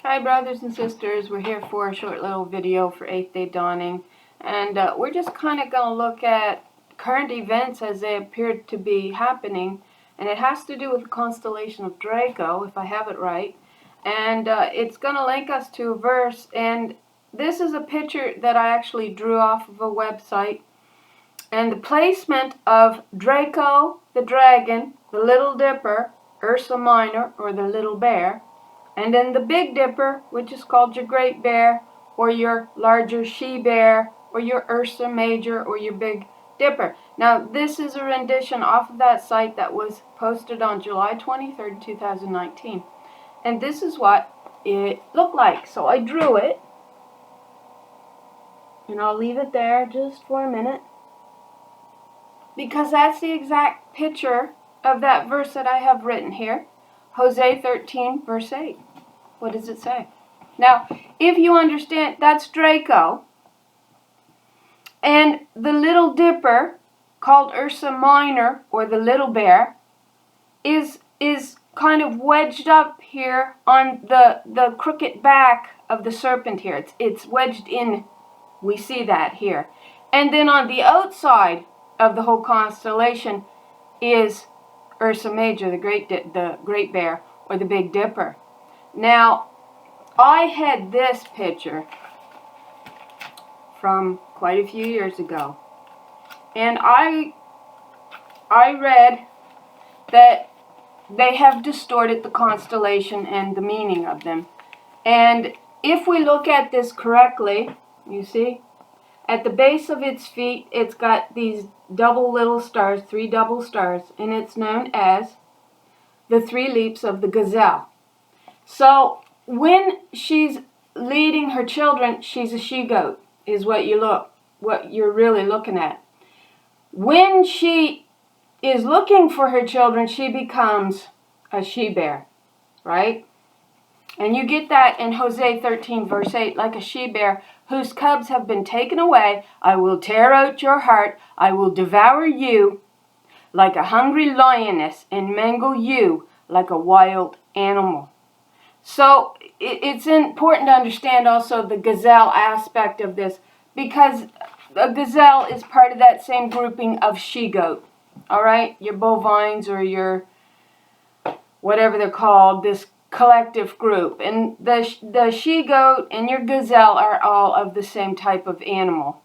Hi brothers and sisters, we're here for a short little video for 8th Day Dawning, and we're just kind of going to look at current events as they appear to be happening, and it has to do with the constellation of Draco, if I have it right, and it's going to link us to a verse, and this is a picture that I actually drew off of a website, and the placement of Draco, the dragon, the Little Dipper, Ursa Minor, or the Little Bear, and then the Big Dipper, which is called your Great Bear, or your larger She-Bear, or your Ursa Major, or your Big Dipper. Now, this is a rendition off of that site that was posted on July 23rd, 2019. And this is what it looked like. So I drew it, and I'll leave it there just for a minute, because that's the exact picture of that verse that I have written here. Hosea 13, verse 8. What does it say? Now, if you understand, that's Draco. And the Little Dipper, called Ursa Minor, or the Little Bear, is kind of wedged up here on the crooked back of the serpent here. It's wedged in. We see that here. And then on the outside of the whole constellation is Ursa Major, the Great Bear, or the Big Dipper. Now, I had this picture from quite a few years ago, and I read that they have distorted the constellation and the meaning of them. And if we look at this correctly, you see, at the base of its feet, it's got these double little stars, 3 double stars, and it's known as the 3 leaps of the gazelle. So when she's leading her children, she's a she-goat, is what you're really looking at. When she is looking for her children, she becomes a she-bear, right? And you get that in Hosea 13, verse 8, like a she-bear whose cubs have been taken away, I will tear out your heart, I will devour you like a hungry lioness and mangle you like a wild animal. So it's important to understand also the gazelle aspect of this, because a gazelle is part of that same grouping of she-goat. All right? Your bovines or your whatever they're called, this collective group. And the she-goat and your gazelle are all of the same type of animal.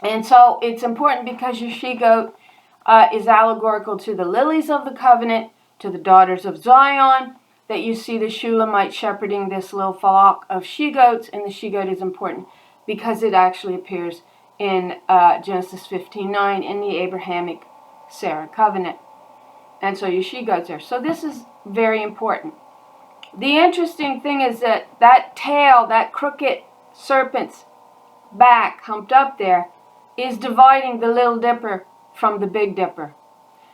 And so it's important because your she-goat is allegorical to the lilies of the covenant, to the daughters of Zion, that you see the Shulamite shepherding this little flock of she-goats, and the she-goat is important because it actually appears in Genesis 15:9 in the Abrahamic Sarah covenant. And so your she-goats are. So this is very important. The interesting thing is that tail, that crooked serpent's back, humped up there, is dividing the Little Dipper from the Big Dipper.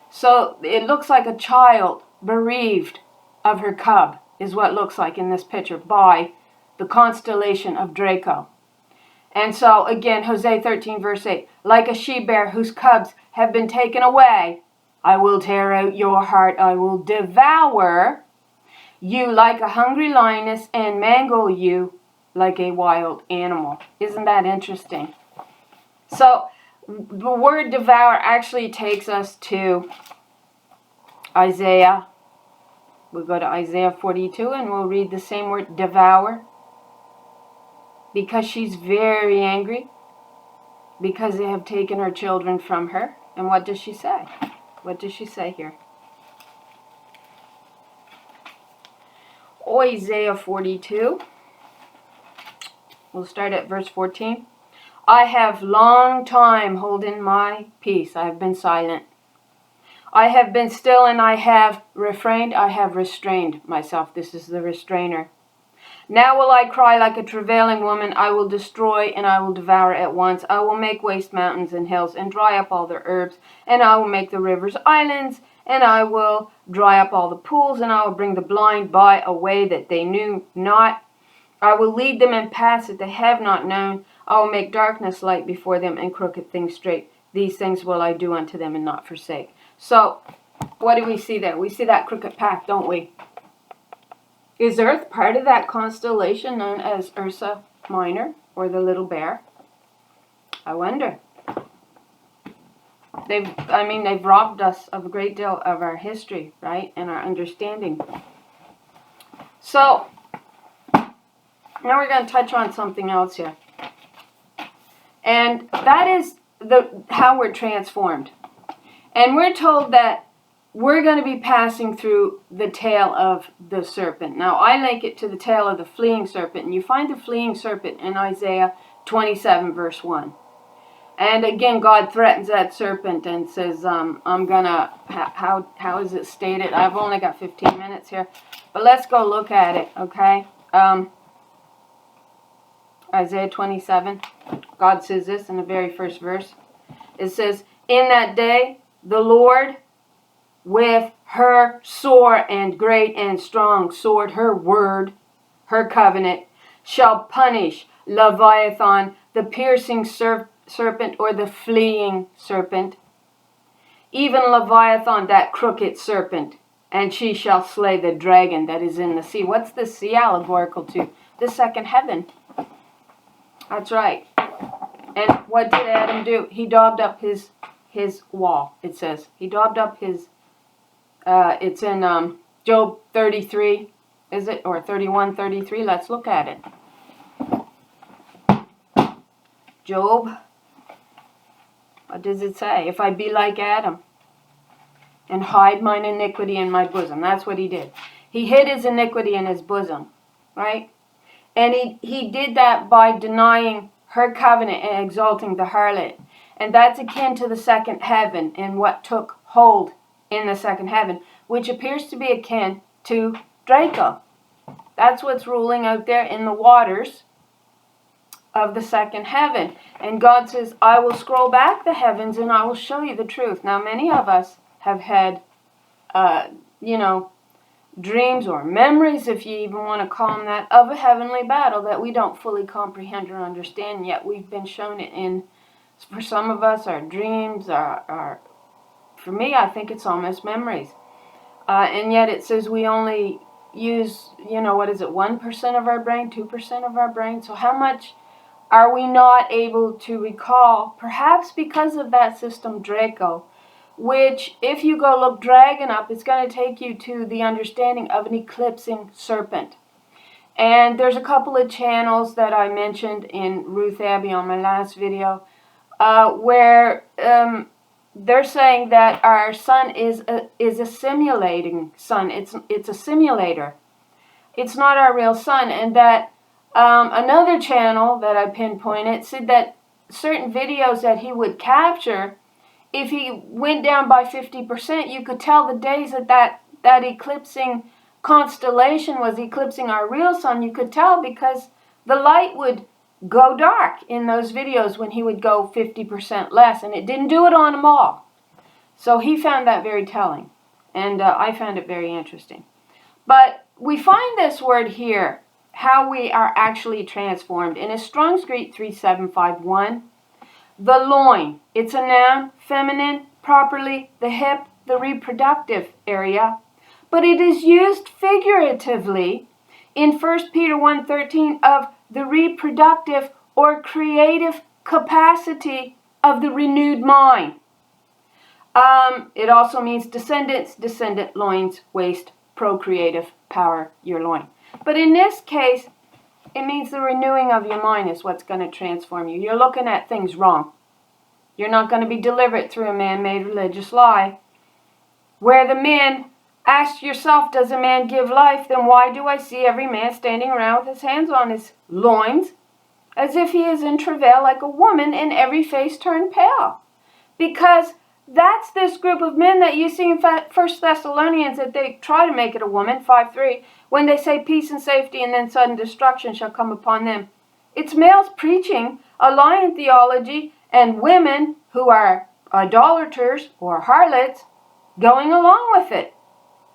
So it looks like a child bereaved of her cub, is what it looks like in this picture, by the constellation of Draco. And so, again, Hosea 13, verse 8, like a she-bear whose cubs have been taken away, I will tear out your heart, I will devour you like a hungry lioness and mangle you like a wild animal. Isn't that interesting? So, the word devour actually takes us to Isaiah. We'll go to Isaiah 42 and we'll read the same word, devour. Because she's very angry. Because they have taken her children from her. And what does she say? What does she say here? Isaiah 42. We'll start at verse 14. I have long time holden my peace. I have been silent. I have been still and I have refrained. I have restrained myself. This is the restrainer. Now will I cry like a travailing woman. I will destroy and I will devour at once. I will make waste mountains and hills and dry up all their herbs. And I will make the rivers islands. And I will dry up all the pools. And I will bring the blind by a way that they knew not. I will lead them in paths that they have not known. I will make darkness light before them and crooked things straight. These things will I do unto them and not forsake. So, what do we see there? We see that crooked path, don't we? Is Earth part of that constellation known as Ursa Minor, or the Little Bear? I wonder. They've robbed us of a great deal of our history, right, and our understanding. So, now we're going to touch on something else here. And that is how we're transformed. And we're told that we're going to be passing through the tail of the serpent. Now, I link it to the tail of the fleeing serpent. And you find the fleeing serpent in Isaiah 27, verse 1. And again, God threatens that serpent and says, I'm going to, how is it stated? I've only got 15 minutes here. But let's go look at it, okay? Isaiah 27, God says this in the very first verse. It says, in that day, the Lord with her sore and great and strong sword, her word, her covenant, shall punish Leviathan, the piercing serpent, or the fleeing serpent, even Leviathan, that crooked serpent, and she shall slay the dragon that is in the sea. What's the sea allegorical to? The second heaven. That's right. And what did Adam do? He daubed up his wall, it says. He daubed up his, it's in Job 33, is it? Or 31, 33. Let's look at it. Job, what does it say? If I be like Adam and hide mine iniquity in my bosom. That's what he did. He hid his iniquity in his bosom, right? And he did that by denying her covenant and exalting the harlot. And that's akin to the second heaven and what took hold in the second heaven, which appears to be akin to Draco. That's what's ruling out there in the waters of the second heaven. And God says, I will scroll back the heavens and I will show you the truth. Now, many of us have had, dreams or memories, if you even want to call them that, of a heavenly battle that we don't fully comprehend or understand, yet we've been shown it in, for some of us, our dreams, for me, I think it's almost memories. And yet it says we only use, 1% of our brain, 2% of our brain. So how much are we not able to recall, perhaps because of that system Draco, which, if you go look dragon up, it's going to take you to the understanding of an eclipsing serpent. And there's a couple of channels that I mentioned in Ruth Abbey on my last video, where they're saying that our sun is a simulating sun. It's a simulator. It's not our real sun. And that another channel that I pinpointed said that certain videos that he would capture, if he went down by 50%, you could tell the days that eclipsing constellation was eclipsing our real sun. You could tell because the light would go dark in those videos when he would go 50% less, and it didn't do it on them all. So he found that very telling, and I found it very interesting. But we find this word here, how we are actually transformed, in a Strong's Greek 3751. The loin, it's a noun, feminine, properly, the hip, the reproductive area. But it is used figuratively in 1 Peter 1:13 of the reproductive or creative capacity of the renewed mind. It also means descendants, descendant, loins, waist, procreative power, your loin. But in this case, it means the renewing of your mind is what's going to transform you. You're looking at things wrong. You're not going to be delivered through a man-made religious lie. Where the man, ask yourself, does a man give life? Then why do I see every man standing around with his hands on his loins, as if he is in travail like a woman, and every face turned pale? Because that's this group of men that you see in 1 Thessalonians, that they try to make it a woman, 5:3, when they say peace and safety and then sudden destruction shall come upon them. It's males preaching a lion theology and women who are idolaters or harlots going along with it.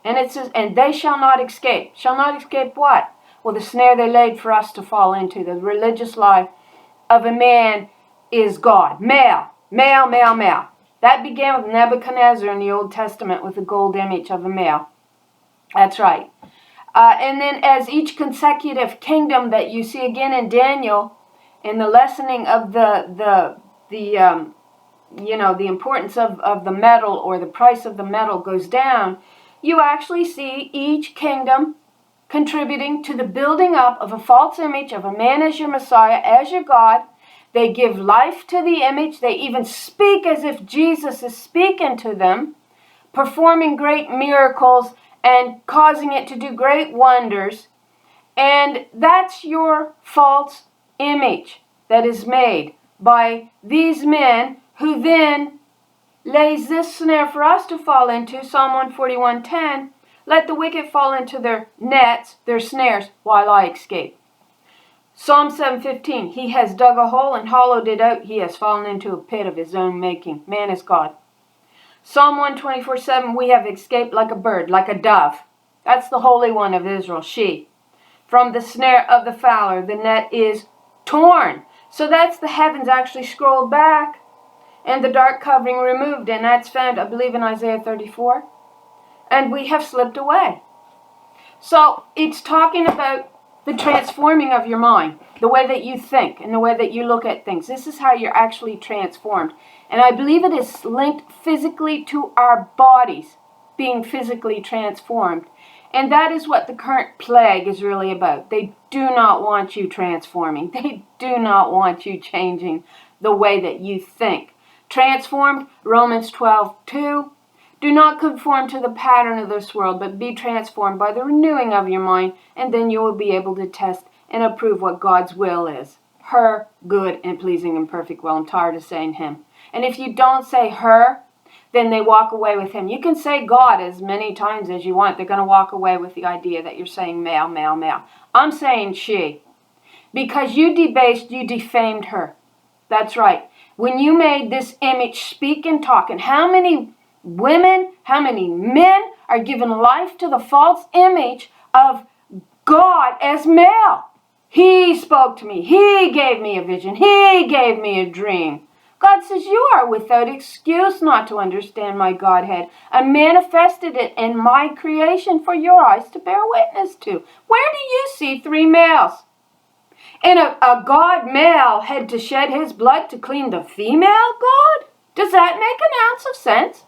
And it says, and they shall not escape. Shall not escape what? Well, the snare they laid for us to fall into, the religious lie of a man is God. Male, male, male, male. That began with Nebuchadnezzar in the Old Testament with the gold image of a male. That's right. And then as each consecutive kingdom that you see again in Daniel, in the lessening of the importance of the metal, or the price of the metal, goes down, you actually see each kingdom contributing to the building up of a false image of a man as your Messiah, as your God. They give life to the image. They even speak as if Jesus is speaking to them, performing great miracles and causing it to do great wonders. And that's your false image that is made by these men, who then lays this snare for us to fall into. Psalm 141:10, let the wicked fall into their nets, their snares, while I escape. Psalm 7:15, he has dug a hole and hollowed it out. He has fallen into a pit of his own making. Man is God. Psalm 124:7, we have escaped like a bird, like a dove. That's the Holy One of Israel, she. From the snare of the fowler, the net is torn. So that's the heavens actually scrolled back and the dark covering removed. And that's found, I believe, in Isaiah 34. And we have slipped away. So it's talking about the transforming of your mind, the way that you think and the way that you look at things. This is how you're actually transformed. And I believe it is linked physically to our bodies being physically transformed. And that is what the current plague is really about. They do not want you transforming. They do not want you changing the way that you think. Transformed, Romans 12:2. Do not conform to the pattern of this world, but be transformed by the renewing of your mind, and then you will be able to test and approve what God's will is. Her good and pleasing and perfect will. I'm tired of saying him. And if you don't say her, then they walk away with him. You can say God as many times as you want. They're going to walk away with the idea that you're saying male, male, male. I'm saying she. Because you debased, you defamed her. That's right. When you made this image speak and talk, and how many women, how many men are given life to the false image of God as male? He spoke to me. He gave me a vision. He gave me a dream. God says you are without excuse not to understand my Godhead, and manifested it in my creation for your eyes to bear witness to. Where do you see three males? And a God male had to shed his blood to clean the female God? Does that make an ounce of sense?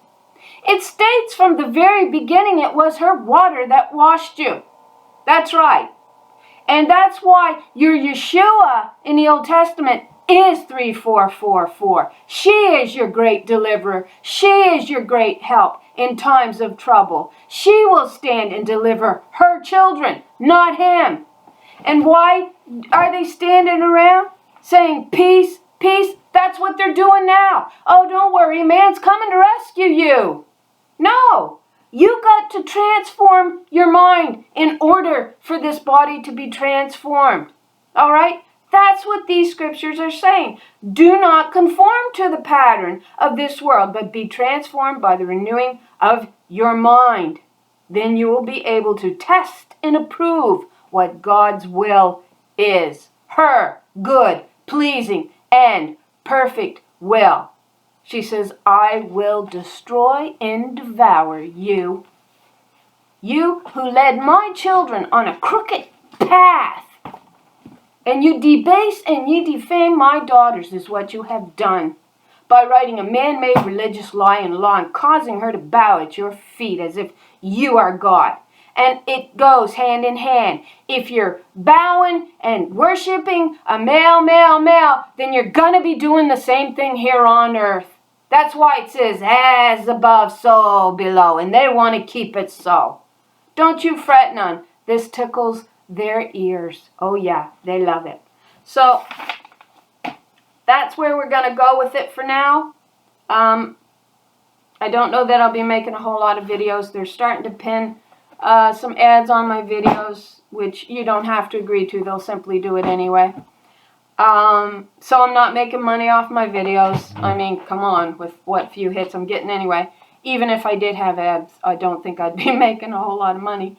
It states from the very beginning it was her water that washed you. That's right. And that's why your Yeshua in the Old Testament is 3444. She is your great deliverer. She is your great help in times of trouble. She will stand and deliver her children, not him. And why are they standing around saying peace, peace? That's what they're doing now. Oh, don't worry, man's coming to rescue you. No, you got to transform your mind in order for this body to be transformed. All right? That's what these scriptures are saying. Do not conform to the pattern of this world, but be transformed by the renewing of your mind. Then you will be able to test and approve what God's will is. Her good, pleasing, and perfect will. She says, I will destroy and devour you. You who led my children on a crooked path. And you debase and you defame my daughters is what you have done. By writing a man-made religious lie and law and causing her to bow at your feet as if you are God. And it goes hand in hand. If you're bowing and worshiping a male, then you're going to be doing the same thing here on earth. That's why it says, as above, so below. And they want to keep it so. Don't you fret none. This tickles their ears. Oh yeah, they love it. So, that's where we're going to go with it for now. I don't know that I'll be making a whole lot of videos. They're starting to pin some ads on my videos, which you don't have to agree to. They'll simply do it anyway. So I'm not making money off my videos. I mean, come on, with what few hits I'm getting anyway. Even if I did have ads, I don't think I'd be making a whole lot of money.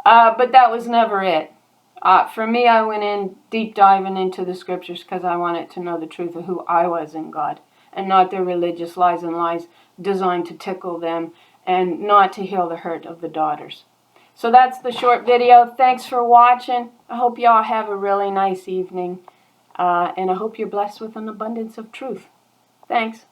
But that was never it. For me, I went in deep diving into the scriptures because I wanted to know the truth of who I was in God, and not their religious lies and lies designed to tickle them and not to heal the hurt of the daughters. So that's the short video. Thanks for watching. I hope y'all have a really nice evening. And I hope you're blessed with an abundance of truth. Thanks.